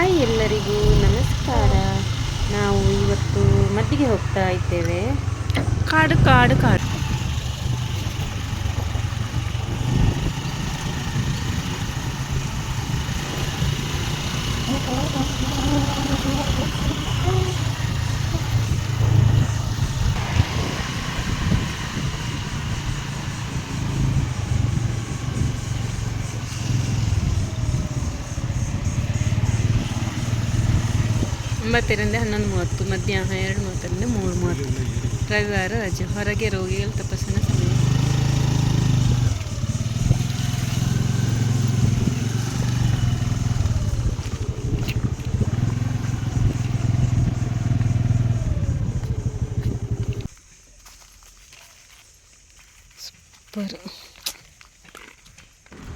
Hi ಎಲ್ಲರಿಗೂ ನಮಸ್ಕಾರ. ನಾವು ಇವತ್ತು ಮದ್ದಿಗೆ ಹೋಗ್ತಾ ಇದ್ದೇವೆ. ಕಾಡು ಕಾಡು ಕಾಡು ಒಂಬತ್ತರಿಂದ 11:30, ಮಧ್ಯಾಹ್ನ 2:30ರಿಂದ 3:30. ರವಿವಾರ ರಜೆ. ಹೊರಗೆ ರೋಗಿಗಳ ತಪಾಸಣಾ ಸಮಯ. ಸೂಪರ್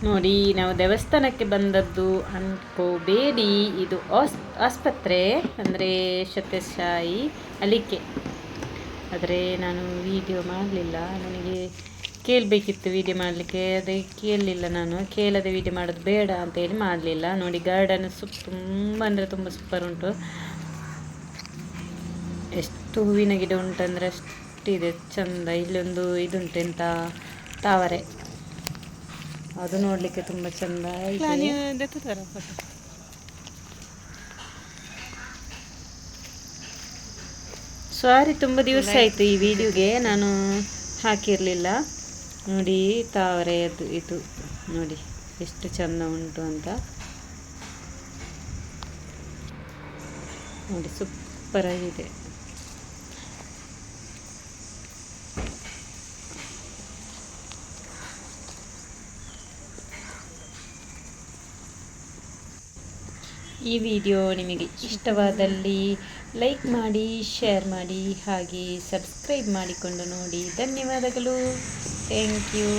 ನೋಡಿ, ನಾವು ದೇವಸ್ಥಾನಕ್ಕೆ ಬಂದದ್ದು ಅನ್ಕೋಬೇಡಿ. ಇದು ಆಸ್ಪತ್ರೆ ಅಂದರೆ ಸತ್ಯಸಾಯಿ ಅಲಿಕೆ. ಆದರೆ ನಾನು ವಿಡಿಯೋ ಮಾಡಲಿಲ್ಲ, ನನಗೆ ಕೇಳಬೇಕಿತ್ತು ವಿಡಿಯೋ ಮಾಡಲಿಕ್ಕೆ. ಅದಕ್ಕೆ ಕೇಳಲಿಲ್ಲ, ನಾನು ಕೇಳದೆ ವಿಡಿಯೋ ಮಾಡೋದು ಬೇಡ ಅಂತೇಳಿ ಮಾಡಲಿಲ್ಲ. ನೋಡಿ, ಗಾರ್ಡನ್ ತುಂಬ ಅಂದರೆ ತುಂಬ ಸೂಪರ್ ಉಂಟು. ಎಷ್ಟು ಹೂವಿನ ಗಿಡ ಉಂಟಂದರೆ ಅಷ್ಟಿದೆ, ಚಂದ. ಇಲ್ಲೊಂದು ಇದುಂಟು, ಎಂಥ ತಾವರೆ, ಅದು ನೋಡಲಿಕ್ಕೆ ತುಂಬ ಚಂದ ಇದೆ. ಸಾರಿ, ತುಂಬ ದಿವಸ ಆಯಿತು ಈ ವಿಡಿಯೋಗೆ ನಾನು ಹಾಕಿರಲಿಲ್ಲ. ನೋಡಿ, ತಾವರೆಯದ್ದು ಇದು ನೋಡಿ ಎಷ್ಟು ಚಂದ ಉಂಟು ಅಂತ. ನೋಡಿ, ಸೂಪರಾಗಿದೆ. ಈ ವಿಡಿಯೋ ನಿಮಗೆ ಇಷ್ಟವಾದಲ್ಲಿ ಲೈಕ್ ಮಾಡಿ, ಶೇರ್ ಮಾಡಿ, ಹಾಗೆ ಸಬ್ಸ್ಕ್ರೈಬ್ ಮಾಡಿಕೊಂಡು ನೋಡಿ. ಧನ್ಯವಾದಗಳು. Thank you.